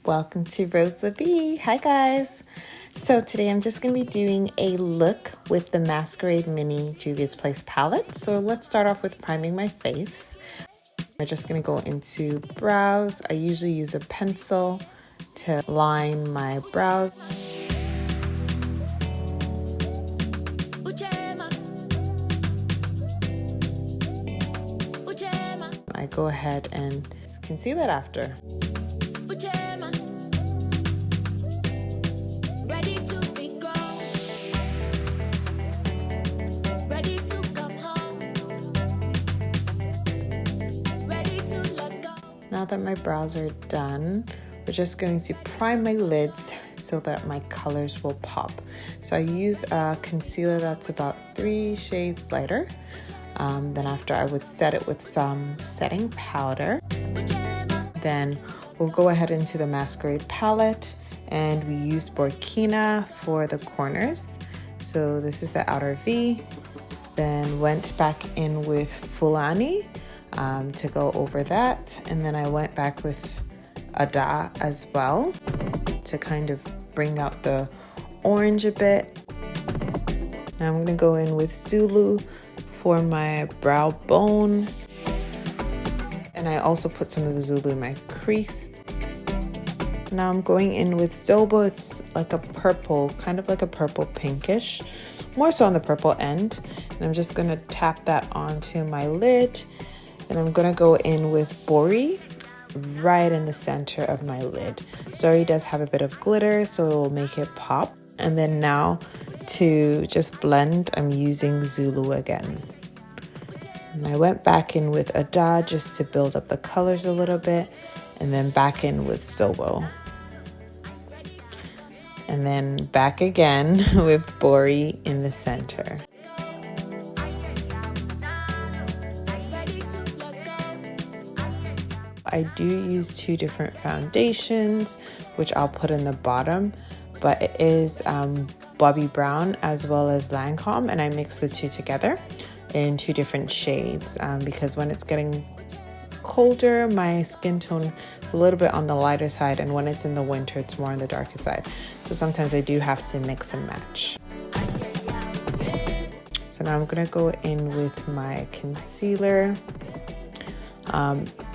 Welcome to Rosa B. Hi guys. So today I'm just going to be doing a look with the Masquerade Mini Juvia's Place palette. So let's start off with priming my face. I'm just going to go into brows. I usually use a pencil to line my brows. I go ahead and conceal it after. Now that my brows are done, we're just going to prime my lids so that my colors will pop. So I use a concealer that's about 3 shades lighter. Then after I would set it with some setting powder. Then we'll go ahead into the Masquerade palette, and we used Burkina for the corners. So this is the outer V. Then went back in with Fulani to go over that, and then I went back with Huda as well to kind of bring out the orange a bit. Now I'm gonna go in with Zulu for my brow bone, and I also put some of the Zulu in my crease. Now I'm going in with Zobo. It's like a purple, kind of like a purple pinkish, more so on the purple end, and I'm just gonna tap that onto my lid. And I'm gonna go in with Bobbi right in the center of my lid. So it already does have a bit of glitter, so it will make it pop. And then now to just blend, I'm using Zulu again. And I went back in with Huda just to build up the colors a little bit, and then back in with Zobo. And then back again with Bobbi in the center. I do use 2 different foundations, which I'll put in the bottom, but it is Bobbi Brown as well as Lancome, and I mix the 2 together in 2 different shades because when it's getting colder, my skin tone is a little bit on the lighter side, and when it's in the winter, it's more on the darker side. So sometimes I do have to mix and match. So now I'm gonna go in with my concealer.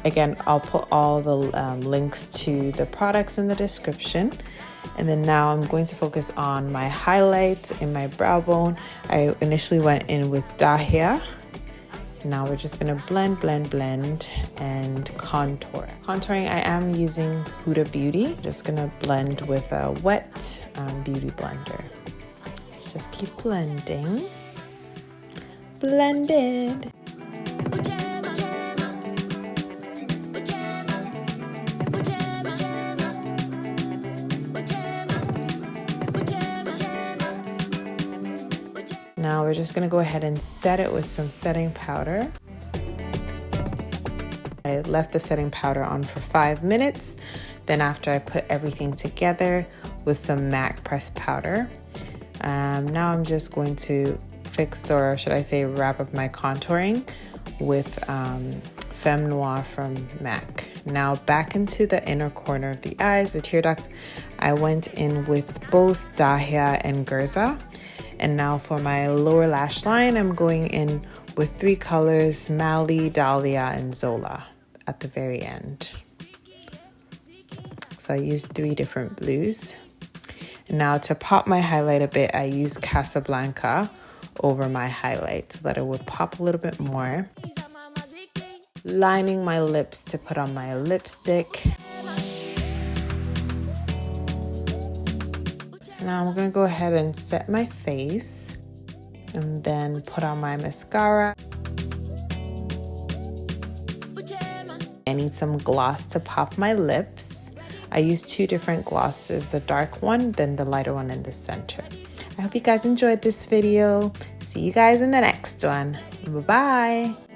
Again, I'll put all the links to the products in the description. And then now I'm going to focus on my highlights in my brow bone. I initially went in with Dahlia. Now we're just gonna blend and contour. Contouring, I am using Huda Beauty. Just gonna blend with a wet beauty blender. Let's just keep blending. Blended. Now we're just gonna go ahead and set it with some setting powder. I left the setting powder on for 5 minutes. Then after I put everything together with some MAC pressed powder. Now I'm just going to fix, or should I say wrap up my contouring with Femme Noir from MAC. Now back into the inner corner of the eyes, the tear duct, I went in with both Dahlia and Gerza. And now for my lower lash line, I'm going in with 3 colors, Mali, Dahlia, and Zola at the very end. So I used 3 different blues. And now to pop my highlight a bit, I use Casablanca over my highlight so that it would pop a little bit more. Lining my lips to put on my lipstick. So now I'm gonna go ahead and set my face and then put on my mascara. I need some gloss to pop my lips. I use 2 different glosses, the dark one, then the lighter one in the center. I hope you guys enjoyed this video. See you guys in the next one. Bye-bye.